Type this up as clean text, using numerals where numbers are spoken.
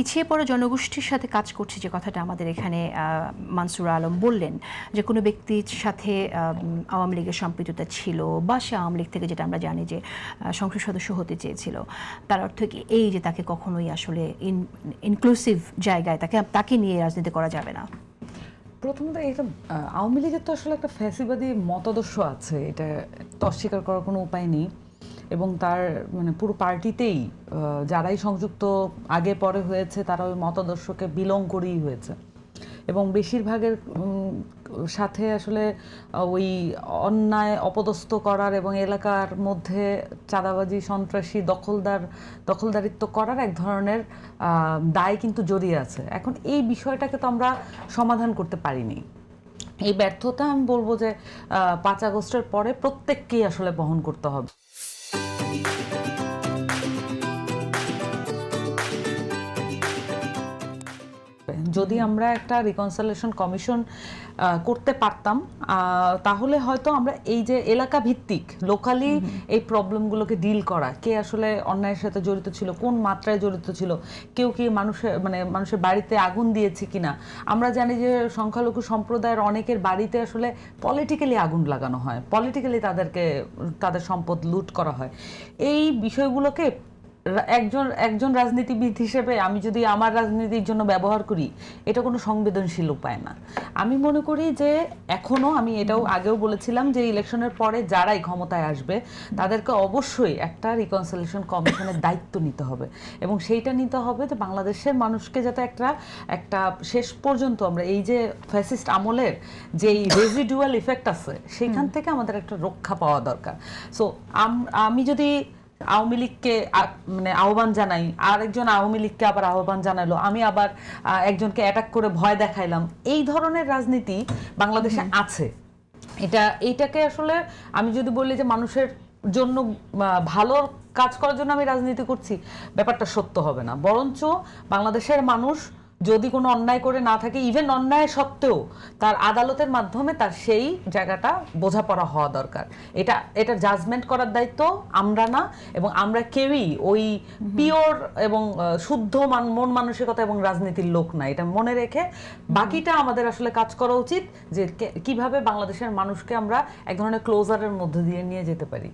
পিছিয়ে পড়া জনগোষ্ঠীর সাথে কাজ করছে যে কথাটা আমাদের এখানে মানসুর আলম বললেন, যে কোনো ব্যক্তির সাথে আওয়ামী লীগের সম্পৃক্ততা ছিল বা সে আওয়ামী লীগ থেকে, যেটা আমরা জানি যে সংসদ সদস্য হতে চেয়েছিল, তার অর্থ কি এই যে তাকে কখনোই আসলে ইনক্লুসিভ জায়গায় তাকে নিয়ে রাজনীতি করা যাবে না? প্রথমত এটা আওয়ামী লীগের তো আসলে একটা ফ্যাসিবাদী মতাদর্শ আছে, এটা তো অস্বীকার করার কোনো উপায় নেই। এবং তার মানে পুরো পার্টিতেই যারাই সংযুক্ত আগে পরে হয়েছে তারা ওই মতাদর্শকে বিলং করেই হয়েছে। এবং বেশিরভাগের সাথে আসলে ওই অন্যায় অপদস্থ করার এবং এলাকার মধ্যে চাঁদাবাজি, সন্ত্রাসী, দখলদারিত্ব করার এক ধরনের দায় কিন্তু জড়িয়ে আছে। এখন এই বিষয়টাকে তো আমরা সমাধান করতে পারিনি। এই ব্যর্থতা আমি বলবো যে 5 আগস্টের পরে প্রত্যেককেই আসলে বহন করতে হবে। যদি আমরা একটা রিকনসিলিয়েশন কমিশন করতে পারতাম, তাহলে হয়তো আমরা এই যে এলাকা ভিত্তিক লোকালি এই প্রবলেমগুলোকে ডিল করা, কে আসলে অন্যায়ের সাথে জড়িত ছিল, কোন মাত্রায় জড়িত ছিল, কেউ কি মানুষের বাড়িতে আগুন দিয়েছে কিনা। আমরা জানি যে সংখ্যালঘু সম্প্রদায়ের অনেকের বাড়িতে আসলে পলিটিক্যালি আগুন লাগানো হয়, পলিটিক্যালি তাদের সম্পদ লুট করা হয়। এই বিষয়গুলোকে একজন রাজনীতিবিদ হিসেবে আমি যদি আমার রাজনীতির জন্য ব্যবহার করি, এটা কোনো সংবেদনশীল উপায় না। আমি মনে করি যে এখনো, আমি এটাও আগেও বলেছিলাম যে ইলেকশনের পরে যারাই ক্ষমতায় আসবে তাদেরকে অবশ্যই একটা রিকনসিলিয়েশন কমিশনের দায়িত্ব নিতে হবে। এবং সেইটা নিতে হবে যে বাংলাদেশের মানুষকে যাতে একটা শেষ পর্যন্ত আমরা এই যে ফ্যাসিস্ট আমলের যে রেজিডুয়াল ইফেক্ট আছে সেখান থেকে আমাদের একটা রক্ষা পাওয়া দরকার। সো আমি যদি আওয়ামী লীগকে মানে আহ্বান জানাই, আরেকজন আওয়ামী লীগকে আবার আহ্বান জানালো, আমি আবার একজনকে অ্যাটাক করে ভয় দেখাইলাম, এই ধরনের রাজনীতি বাংলাদেশে আছে। এইটাকে আসলে আমি যদি বলি যে মানুষের জন্য ভালো কাজ করার জন্য আমি রাজনীতি করছি, ব্যাপারটা সত্য হবে না। বরঞ্চ বাংলাদেশের মানুষ যদি কোনো অন্যায় করে না থাকে, ইভেন অন্যায় সত্ত্বেও তার আদালতের মাধ্যমে তার সেই জায়গাটা বোঝাপড়া হওয়া দরকার। এটা জাজমেন্ট করার দায়িত্ব আমরা না, এবং আমরা কেউই ওই পিওর এবং শুদ্ধ মন মানসিকতা এবং রাজনীতির লোক না। এটা মনে রেখে বাকিটা আমাদের আসলে কাজ করা উচিত, যে কিভাবে বাংলাদেশের মানুষকে আমরা এক ধরনের ক্লোজারের মধ্যে দিয়ে নিয়ে যেতে পারি।